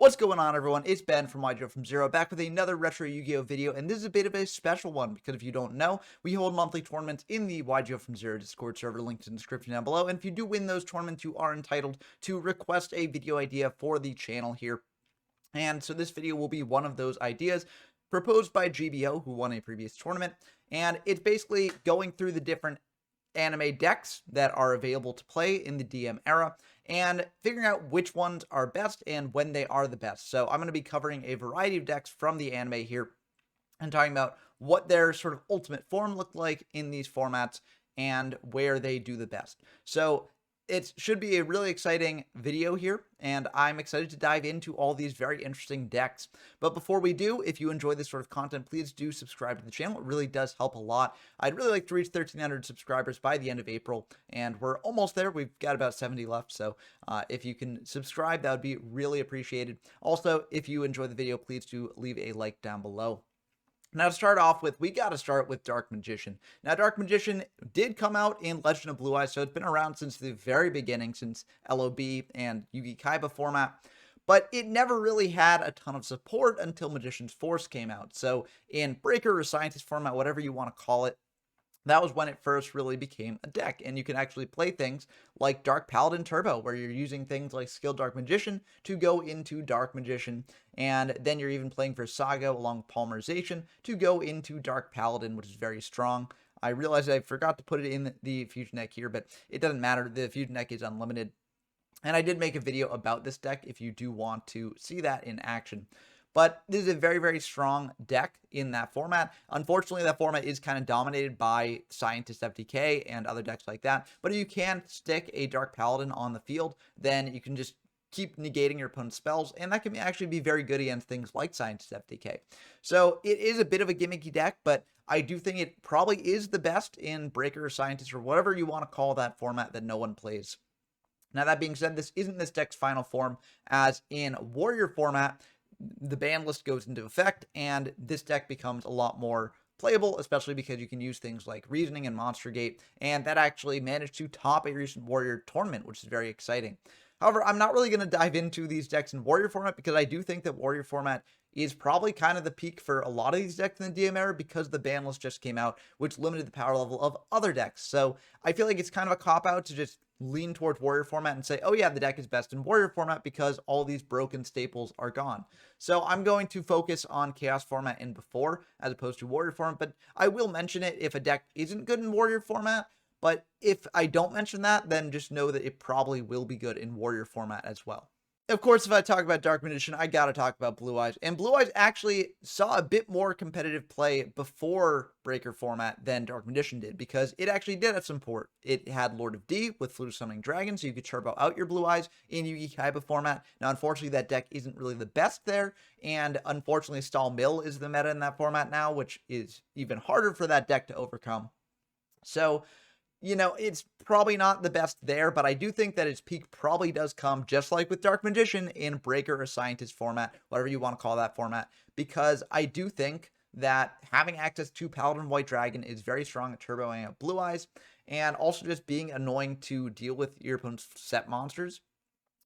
What's going on, everyone? It's Ben from YGO from Zero, back with another Retro Yu-Gi-Oh video, and this is a bit of a special one, because if you don't know, we hold monthly tournaments in the YGO from Zero Discord server, linked in the description down below, and if you do win those tournaments, you are entitled to request a video idea for the channel here. And so this video will be one of those ideas proposed by GBO, who won a previous tournament, and it's basically going through the different anime decks that are available to play in the DM era and figuring out which ones are best and when they are the best. So I'm going to be covering a variety of decks from the anime here and talking about what their sort of ultimate form looked like in these formats and where they do the best. So it should be a really exciting video here, and I'm excited to dive into all these very interesting decks. But before we do, if you enjoy this sort of content, please do subscribe to the channel. It really does help a lot. I'd really like to reach 1,300 subscribers by the end of April, and we're almost there. We've got about 70 left, so if you can subscribe, that would be really appreciated. Also, if you enjoy the video, please do leave a like down below. Now, to start off with, we got to start with Dark Magician. Now, Dark Magician did come out in Legend of Blue Eyes, so it's been around since the very beginning, since LOB and Yugi Kaiba format, but it never really had a ton of support until Magician's Force came out. So in Breaker or Scientist format, whatever you want to call it, that was when it first really became a deck, and you can actually play things like Dark Paladin Turbo, where you're using things like Skilled Dark Magician to go into Dark Magician, and then you're even playing for Saga along with Polymerization to go into Dark Paladin, which is very strong. I realized I forgot to put it in the Fusion deck here, but it doesn't matter. The Fusion deck is unlimited, and I did make a video about this deck if you do want to see that in action. But this is a very, very strong deck in that format. Unfortunately, that format is kind of dominated by Scientist FTK and other decks like that. But if you can stick a Dark Paladin on the field, then you can just keep negating your opponent's spells, and that can actually be very good against things like Scientist FTK. So it is a bit of a gimmicky deck, but I do think it probably is the best in Breaker or Scientist or whatever you want to call that format that no one plays. Now, that being said, this isn't this deck's final form, as in Warrior format, the ban list goes into effect, and this deck becomes a lot more playable, especially because you can use things like Reasoning and Monster Gate, and that actually managed to top a recent Warrior tournament, which is very exciting. However, I'm not really going to dive into these decks in Warrior format, because I do think that Warrior format is probably kind of the peak for a lot of these decks in the DM era, because the ban list just came out, which limited the power level of other decks. So I feel like it's kind of a cop-out to just lean towards Warrior format and say, oh yeah, the deck is best in Warrior format because all these broken staples are gone. So I'm going to focus on Chaos format and before, as opposed to Warrior format, but I will mention it if a deck isn't good in Warrior format. But if I don't mention that, then just know that it probably will be good in Warrior format as well. Of course, if I talk about Dark Magician, I gotta talk about Blue Eyes. And Blue Eyes actually saw a bit more competitive play before Breaker format than Dark Magician did, because it actually did have some support. It had Lord of D with Flute Summoning Dragon, so you could turbo out your Blue Eyes in Yugi Kaiba format. Now, unfortunately, that deck isn't really the best there, and unfortunately, Stall Mill is the meta in that format now, which is even harder for that deck to overcome. So, you know, it's probably not the best there, but I do think that its peak probably does come, just like with Dark Magician, in Breaker or Scientist format, whatever you want to call that format, because I do think that having access to Paladin White Dragon is very strong at turboing out Blue Eyes, and also just being annoying to deal with your opponent's set monsters.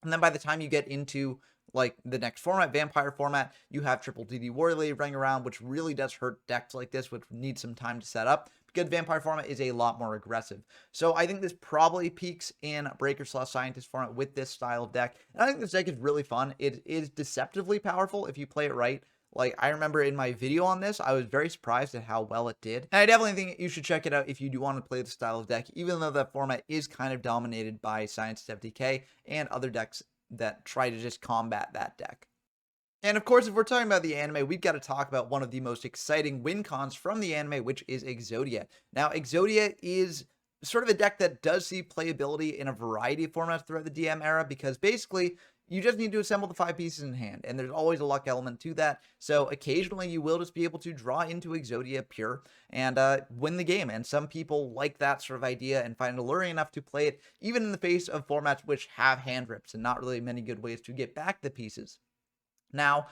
And then by the time you get into like the next format, Vampire format, you have Triple DD Warrior Lady running around, which really does hurt decks like this, which need some time to set up, because Vampire format is a lot more aggressive. So I think this probably peaks in Breaker / Scientist format with this style of deck. And I think this deck is really fun. It is deceptively powerful if you play it right. Like, I remember in my video on this, I was very surprised at how well it did. And I definitely think you should check it out if you do want to play the style of deck, even though that format is kind of dominated by Scientist FTK and other decks that try to just combat that deck. And of course, if we're talking about the anime, we've got to talk about one of the most exciting win cons from the anime, which is Exodia. Now, Exodia is sort of a deck that does see playability in a variety of formats throughout the DM era, because basically, you just need to assemble the 5 pieces in hand, and there's always a luck element to that. So occasionally you will just be able to draw into Exodia pure and win the game. And some people like that sort of idea and find it alluring enough to play it, even in the face of formats which have hand rips and not really many good ways to get back the pieces. Now,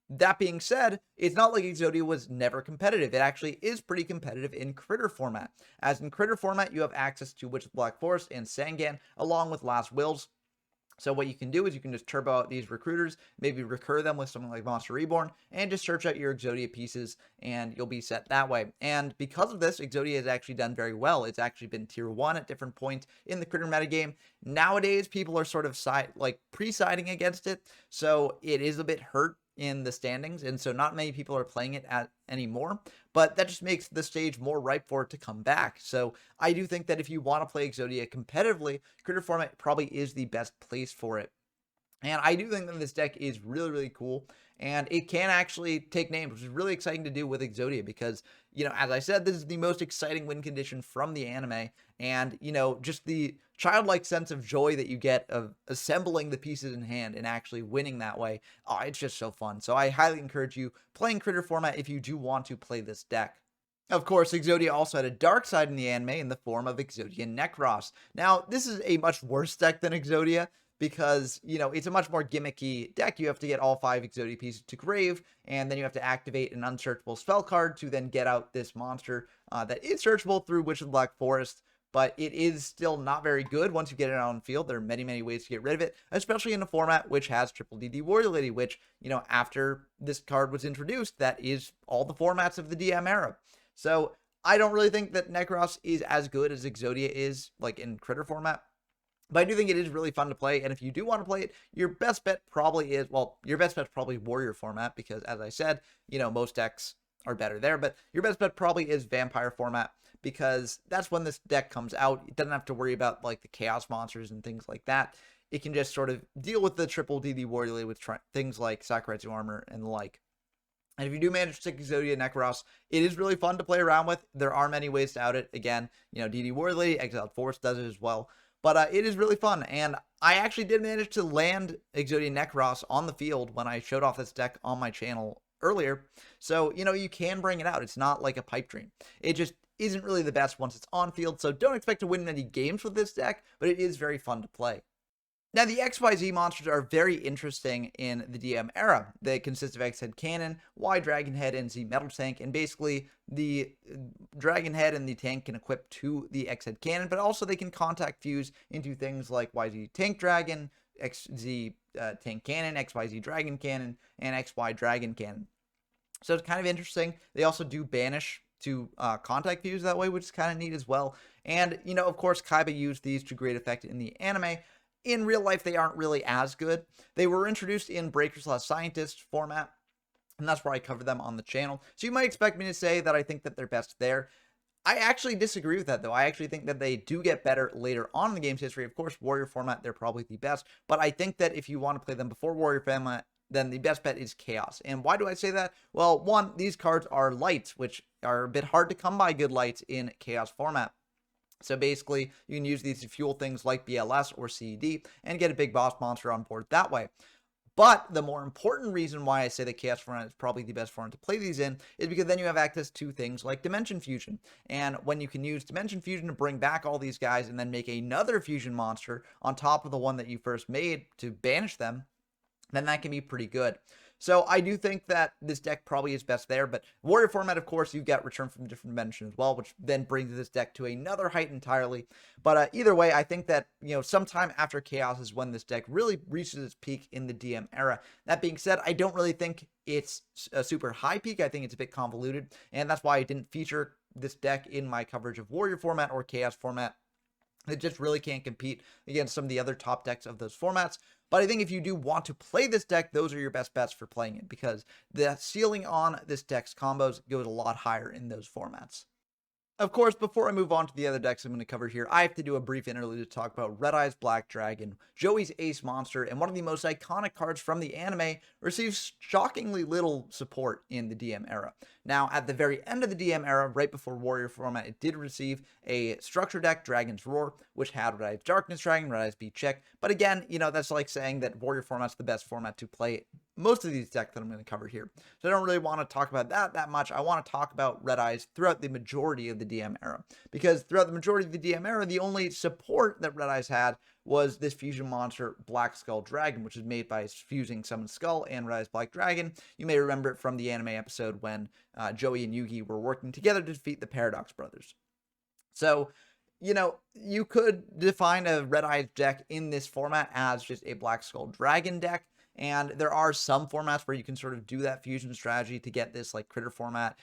that being said, it's not like Exodia was never competitive. It actually is pretty competitive in Critter format. As in Critter format, you have access to Witch of the Black Forest and Sangan, along with Last Wills. So what you can do is you can just turbo out these recruiters, maybe recur them with something like Monster Reborn, and just search out your Exodia pieces, and you'll be set that way. And because of this, Exodia has actually done very well. It's actually been tier 1 at different points in the critter metagame. Nowadays, people are sort of pre-siding against it, so it is a bit hurt in the standings, and so not many people are playing it anymore, but that just makes the stage more ripe for it to come back. So I do think that if you want to play Exodia competitively, critter format probably is the best place for it. And I do think that this deck is really, really cool, and it can actually take names, which is really exciting to do with Exodia because, as I said, this is the most exciting win condition from the anime, and, just the childlike sense of joy that you get of assembling the pieces in hand and actually winning that way. Oh, it's just so fun. So I highly encourage you playing Critter format if you do want to play this deck. Of course, Exodia also had a dark side in the anime in the form of Exodia Necros. Now, this is a much worse deck than Exodia because, it's a much more gimmicky deck. You have to get all 5 Exodia pieces to grave, and then you have to activate an unsearchable spell card to then get out this monster that is searchable through Witch of the Black Forest, but it is still not very good once you get it out on field. There are many, many ways to get rid of it, especially in a format which has Triple DD Warrior Lady, which, after this card was introduced, that is all the formats of the DM era. So I don't really think that Necros is as good as Exodia is, like in critter format. But I do think it is really fun to play, and if you do want to play it, your best bet probably is, your best bet's probably Warrior format, because as I said, most decks are better there, but your best bet probably is Vampire format, because that's when this deck comes out. It doesn't have to worry about, like, the Chaos Monsters and things like that. It can just sort of deal with the Triple DD Warrior with things like Sakuretsu Armor and the like. And if you do manage to stick Exodia Necros, it is really fun to play around with. There are many ways to out it. Again, DD Warrior Lady, Exiled Force does it as well. But it is really fun, and I actually did manage to land Exodia Necros on the field when I showed off this deck on my channel earlier. So, you can bring it out. It's not like a pipe dream. It just isn't really the best once it's on field, so don't expect to win many games with this deck, but it is very fun to play. Now, the XYZ monsters are very interesting in the DM era. They consist of X-Head Cannon, Y Dragon Head, and Z Metal Tank, and basically the Dragon Head and the tank can equip to the X-Head Cannon, but also they can contact fuse into things like YZ Tank Dragon, XZ Tank Cannon, XYZ Dragon Cannon, and XY Dragon Cannon. So it's kind of interesting. They also do banish to contact fuse that way, which is kind of neat as well. And, of course, Kaiba used these to great effect in the anime. In real life, they aren't really as good. They were introduced in Breakers/Scientist format, and that's where I cover them on the channel. So you might expect me to say that I think that they're best there. I actually disagree with that, though. I actually think that they do get better later on in the game's history. Of course, Warrior format, they're probably the best, but I think that if you want to play them before Warrior format, then the best bet is Chaos. And why do I say that? Well, one, these cards are lights, which are a bit hard to come by good lights in Chaos format. So basically, you can use these to fuel things like BLS or CED and get a big boss monster on board that way. But the more important reason why I say that Chaos format is probably the best format to play these in is because then you have access to things like Dimension Fusion. And when you can use Dimension Fusion to bring back all these guys and then make another fusion monster on top of the one that you first made to banish them, then that can be pretty good. So I do think that this deck probably is best there, but Warrior format, of course, you've got Return from Different Dimension as well, which then brings this deck to another height entirely. But either way, I think that, sometime after Chaos is when this deck really reaches its peak in the DM era. That being said, I don't really think it's a super high peak. I think it's a bit convoluted, and that's why I didn't feature this deck in my coverage of Warrior format or Chaos format. It just really can't compete against some of the other top decks of those formats. But I think if you do want to play this deck, those are your best bets for playing it, because the ceiling on this deck's combos goes a lot higher in those formats. Of course, before I move on to the other decks I'm going to cover here, I have to do a brief interlude to talk about Red Eyes Black Dragon. Joey's ace monster and one of the most iconic cards from the anime receives shockingly little support in the DM era. Now, at the very end of the DM era, right before Warrior format, it did receive a structure deck, Dragon's Roar, which had Red Eyes Darkness Dragon, Red Eyes Beat Check. But again, that's like saying that Warrior format's the best format to play most of these decks that I'm going to cover here. So I don't really want to talk about that much. I want to talk about Red Eyes throughout the majority of the DM era, because throughout the majority of the DM era, the only support that Red Eyes had was this fusion monster, Black Skull Dragon, which is made by fusing Summon Skull and Red Eyes Black Dragon. You may remember it from the anime episode when Joey and Yugi were working together to defeat the Paradox Brothers. So, you could define a Red Eyes deck in this format as just a Black Skull Dragon deck. And there are some formats where you can sort of do that fusion strategy to get this like critter format.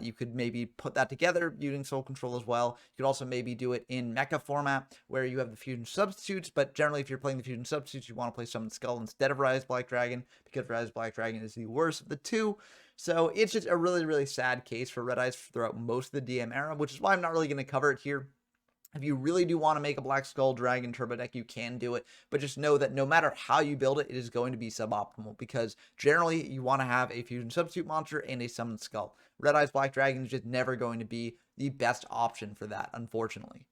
You could maybe put that together using Soul Control as well. You could also maybe do it in mecha format where you have the fusion substitutes, but generally if you're playing the fusion substitutes, you want to play Summon Skull instead of Rise Black Dragon because Rise Black Dragon is the worst of the two. So it's just a really, really sad case for Red Eyes throughout most of the DM era, which is why I'm not really going to cover it here. If you really do want to make a Black Skull Dragon turbo deck, you can do it, but just know that no matter how you build it, it is going to be suboptimal because generally you want to have a fusion substitute monster and a Summon Skull. Red Eyes Black Dragon is just never going to be the best option for that, unfortunately.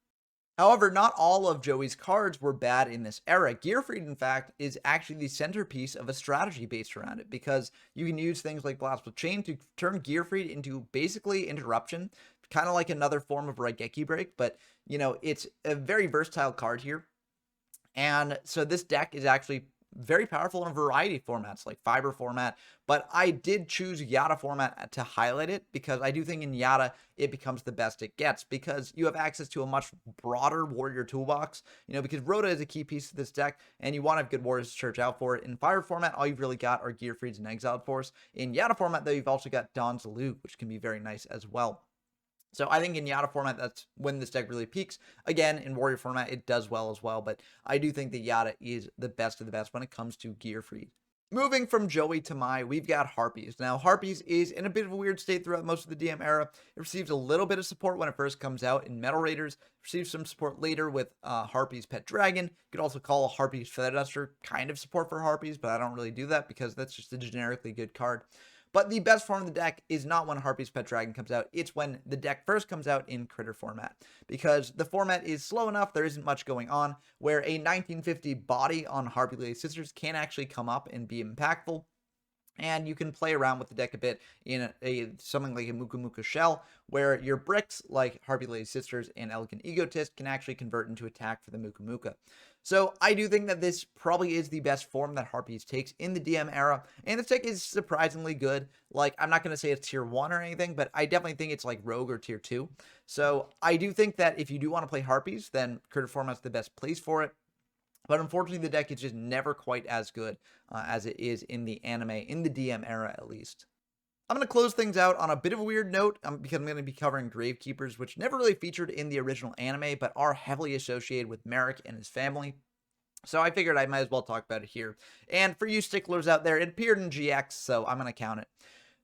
However, not all of Joey's cards were bad in this era. Gearfried, in fact, is actually the centerpiece of a strategy based around it because you can use things like Blast with Chain to turn Gearfried into basically interruption, kind of like another form of Raigeki Break, but it's a very versatile card here. And so this deck is actually very powerful in a variety of formats like Fiber format, but I did choose Yata format to highlight it because I do think in Yata it becomes the best it gets because you have access to a much broader warrior toolbox, because Rhoda is a key piece of this deck and you want to have good warriors to search out for it. In Fiber format, all you've really got are Gearfrieds and Exiled Force. In Yata format, though, you've also got Dawn's Luke, which can be very nice as well. So I think in Yata format, that's when this deck really peaks. Again, in Warrior format, it does well as well, but I do think that Yata is the best of the best when it comes to Gearfried. Moving from Joey to Mai, we've got Harpies. Now, Harpies is in a bit of a weird state throughout most of the DM era. It receives a little bit of support when it first comes out in Metal Raiders. Receives some support later with Harpies Pet Dragon. You could also call a Harpies Feather Duster kind of support for Harpies, but I don't really do that because that's just a generically good card. But the best form of the deck is not when Harpies Pet Dragon comes out. It's when the deck first comes out in Critter format. Because the format is slow enough, there isn't much going on, where a 1950 body on Harpy Lady Sisters can actually come up and be impactful. And you can play around with the deck a bit in something like a Muka Muka Shell, where your bricks, like Harpy Lady Sisters and Elegant Egotist, can actually convert into attack for the Muka Muka. So I do think that this probably is the best form that Harpies takes in the DM era, and this deck is surprisingly good. Like, I'm not going to say it's tier 1 or anything, but I definitely think it's like Rogue or tier 2. So I do think that if you do want to play Harpies, then Critter format's the best place for it. But unfortunately, the deck is just never quite as good as it is in the anime, in the DM era at least. I'm going to close things out on a bit of a weird note because I'm going to be covering Gravekeepers, which never really featured in the original anime, but are heavily associated with Merrick and his family. So I figured I might as well talk about it here. And for you sticklers out there, it appeared in GX, so I'm going to count it.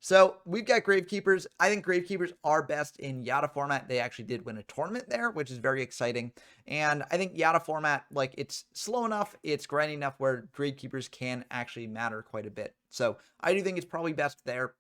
So we've got Gravekeepers. I think Gravekeepers are best in Yata format. They actually did win a tournament there, which is very exciting. And I think Yata format, like, it's slow enough, it's grindy enough where Gravekeepers can actually matter quite a bit. So I do think it's probably best there.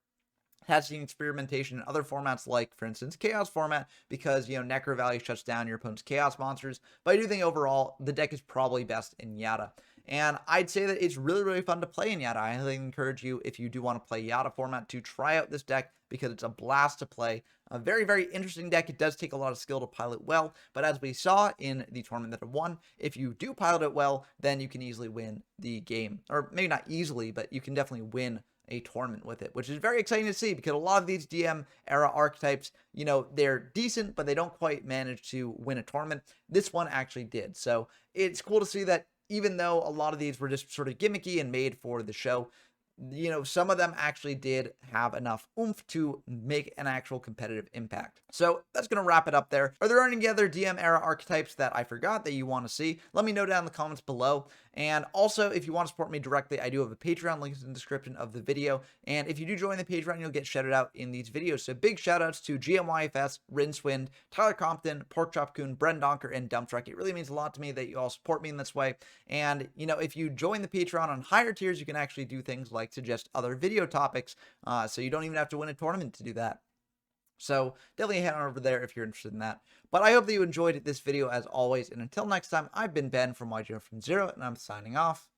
Has seen experimentation in other formats like, for instance, Chaos format, because, Necro Valley shuts down your opponent's Chaos monsters. But I do think overall, the deck is probably best in Yata. And I'd say that it's really, really fun to play in Yata. I highly encourage you, if you do want to play Yata format, to try out this deck because it's a blast to play. A very, very interesting deck. It does take a lot of skill to pilot well, but as we saw in the tournament that I won, if you do pilot it well, then you can easily win the game. Or maybe not easily, but you can definitely win a tournament with it, which is very exciting to see because a lot of these DM era archetypes, they're decent, but they don't quite manage to win a tournament. This one actually did. So it's cool to see that even though a lot of these were just sort of gimmicky and made for the show, some of them actually did have enough oomph to make an actual competitive impact. So that's going to wrap it up there. Are there any other DM era archetypes that I forgot that you want to see? Let me know down in the comments below. And also, if you want to support me directly, I do have a Patreon, link in the description of the video. And if you do join the Patreon, you'll get shouted out in these videos. So big shout outs to GMYFS, Rinswind, Tyler Compton, Porkchop Coon, Bren Donker, and Dumptruck. It really means a lot to me that you all support me in this way. And, if you join the Patreon on higher tiers, you can actually do things like suggest other video topics, so you don't even have to win a tournament to do that. So definitely head on over there if you're interested in that. But I hope that you enjoyed this video as always, and until next time, I've been Ben from YGO from Zero, and I'm signing off.